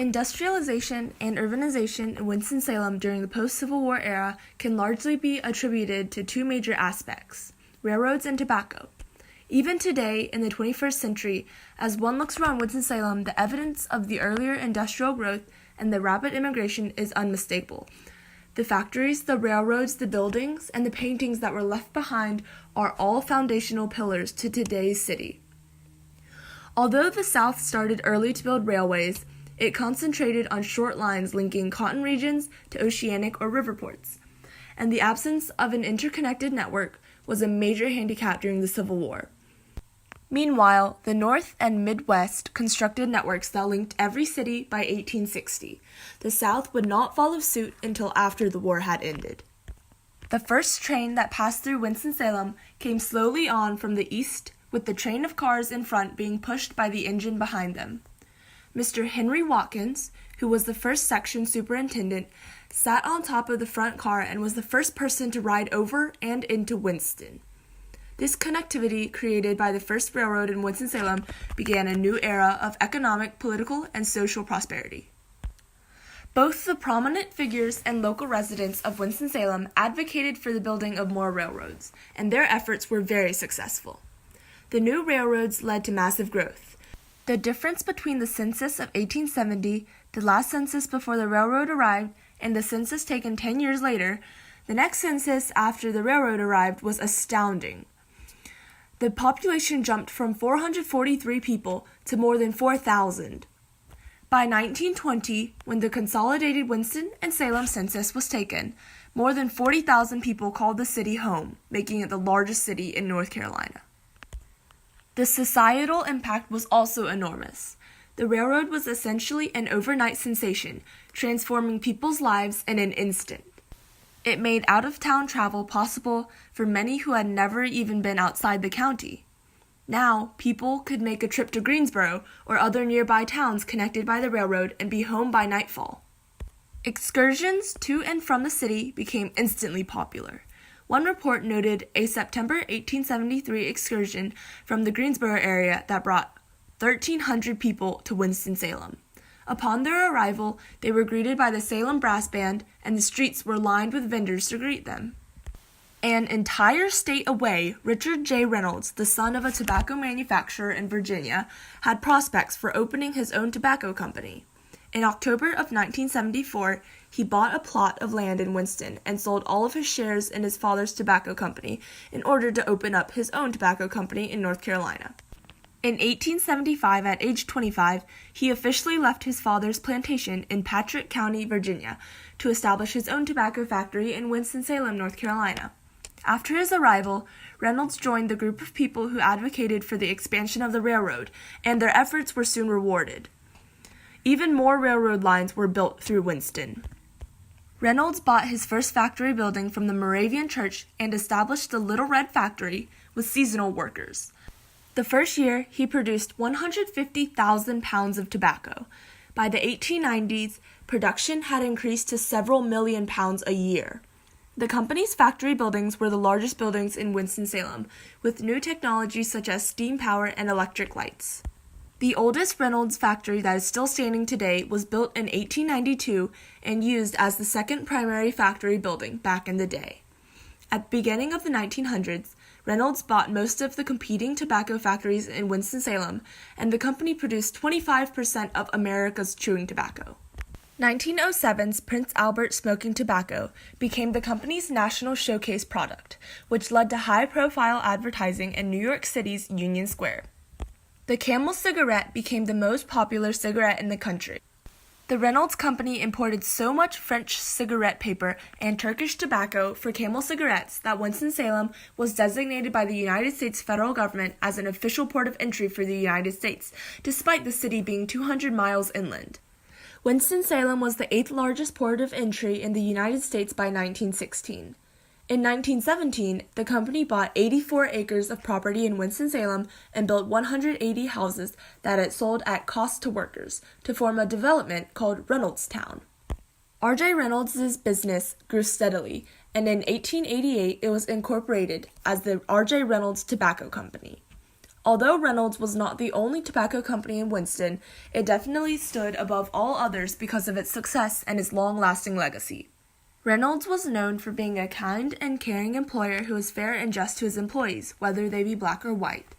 Industrialization and urbanization in Winston-Salem during the post-Civil War era can largely be attributed to two major aspects: railroads and tobacco. Even today, in the 21st century, as one looks around Winston-Salem, the evidence of the earlier industrial growth and the rapid immigration is unmistakable. The factories, the railroads, the buildings, and the paintings that were left behind are all foundational pillars to today's city. Although the South started early to build railways, it concentrated on short lines linking cotton regions to oceanic or river ports, and the absence of an interconnected network was a major handicap during the Civil War. Meanwhile, the North and Midwest constructed networks that linked every city by 1860. The South would not follow suit until after the war had ended. The first train that passed through Winston-Salem came slowly on from the east, with the train of cars in front being pushed by the engine behind them. Mr. Henry Watkins, who was the first section superintendent, sat on top of the front car and was the first person to ride over and into Winston. This connectivity created by the first railroad in Winston-Salem began a new era of economic, political, and social prosperity. Both the prominent figures and local residents of Winston-Salem advocated for the building of more railroads, and their efforts were very successful. The new railroads led to massive growth. The difference between the census of 1870, the last census before the railroad arrived, and the census taken 10 years later, the next census after the railroad arrived, was astounding. The population jumped from 443 people to more than 4,000. By 1920, when the consolidated Winston and Salem census was taken, more than 40,000 people called the city home, making it the largest city in North Carolina. The societal impact was also enormous. The railroad was essentially an overnight sensation, transforming people's lives in an instant. It made out-of-town travel possible for many who had never even been outside the county. Now, people could make a trip to Greensboro or other nearby towns connected by the railroad and be home by nightfall. Excursions to and from the city became instantly popular. One report noted a September 1873 excursion from the Greensboro area that brought 1,300 people to Winston-Salem. Upon their arrival, they were greeted by the Salem Brass Band, and the streets were lined with vendors to greet them. An entire state away, Richard J. Reynolds, the son of a tobacco manufacturer in Virginia, had prospects for opening his own tobacco company. In October of 1974, he bought a plot of land in Winston and sold all of his shares in his father's tobacco company in order to open up his own tobacco company in North Carolina. In 1875, at age 25, he officially left his father's plantation in Patrick County, Virginia, to establish his own tobacco factory in Winston-Salem, North Carolina. After his arrival, Reynolds joined the group of people who advocated for the expansion of the railroad, and their efforts were soon rewarded. Even more railroad lines were built through Winston. Reynolds bought his first factory building from the Moravian Church and established the Little Red Factory with seasonal workers. The first year, he produced 150,000 pounds of tobacco. By the 1890s, production had increased to several million pounds a year. The company's factory buildings were the largest buildings in Winston-Salem, with new technologies such as steam power and electric lights. The oldest Reynolds factory that is still standing today was built in 1892 and used as the second primary factory building back in the day. At the beginning of the 1900s, Reynolds bought most of the competing tobacco factories in Winston-Salem, and the company produced 25% of America's chewing tobacco. 1907's Prince Albert Smoking Tobacco became the company's national showcase product, which led to high-profile advertising in New York City's Union Square. The Camel cigarette became the most popular cigarette in the country. The Reynolds Company imported so much French cigarette paper and Turkish tobacco for Camel cigarettes that Winston-Salem was designated by the United States federal government as an official port of entry for the United States, despite the city being 200 miles inland. Winston-Salem was the 8th largest port of entry in the United States by 1916. In 1917, the company bought 84 acres of property in Winston-Salem and built 180 houses that it sold at cost to workers to form a development called Reynoldstown. R.J. Reynolds' business grew steadily, and in 1888 it was incorporated as the R.J. Reynolds Tobacco Company. Although Reynolds was not the only tobacco company in Winston, it definitely stood above all others because of its success and its long-lasting legacy. Reynolds was known for being a kind and caring employer who was fair and just to his employees, whether they be black or white.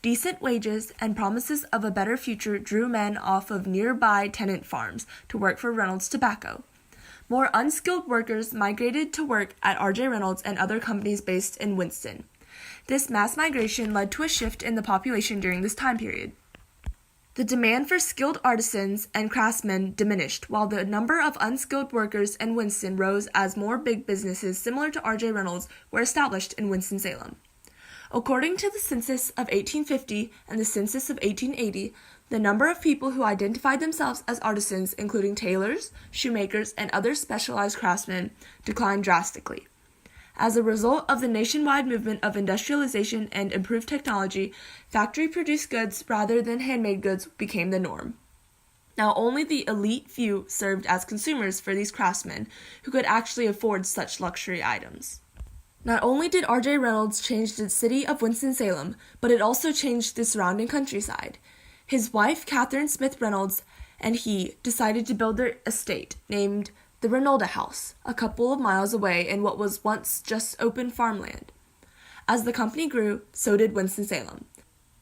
Decent wages and promises of a better future drew men off of nearby tenant farms to work for Reynolds Tobacco. More unskilled workers migrated to work at R.J. Reynolds and other companies based in Winston. This mass migration led to a shift in the population during this time period. The demand for skilled artisans and craftsmen diminished, while the number of unskilled workers in Winston rose as more big businesses similar to R.J. Reynolds were established in Winston-Salem. According to the census of 1850 and the census of 1880, the number of people who identified themselves as artisans, including tailors, shoemakers, and other specialized craftsmen, declined drastically. As a result of the nationwide movement of industrialization and improved technology, factory-produced goods rather than handmade goods became the norm. Now only the elite few served as consumers for these craftsmen who could actually afford such luxury items. Not only did R.J. Reynolds change the city of Winston-Salem, but it also changed the surrounding countryside. His wife, Catherine Smith Reynolds, and he decided to build their estate, named the Reynolda House, a couple of miles away in what was once just open farmland. As the company grew, so did Winston-Salem.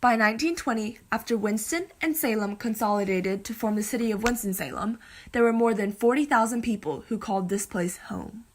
By 1920, after Winston and Salem consolidated to form the city of Winston-Salem, there were more than 40,000 people who called this place home.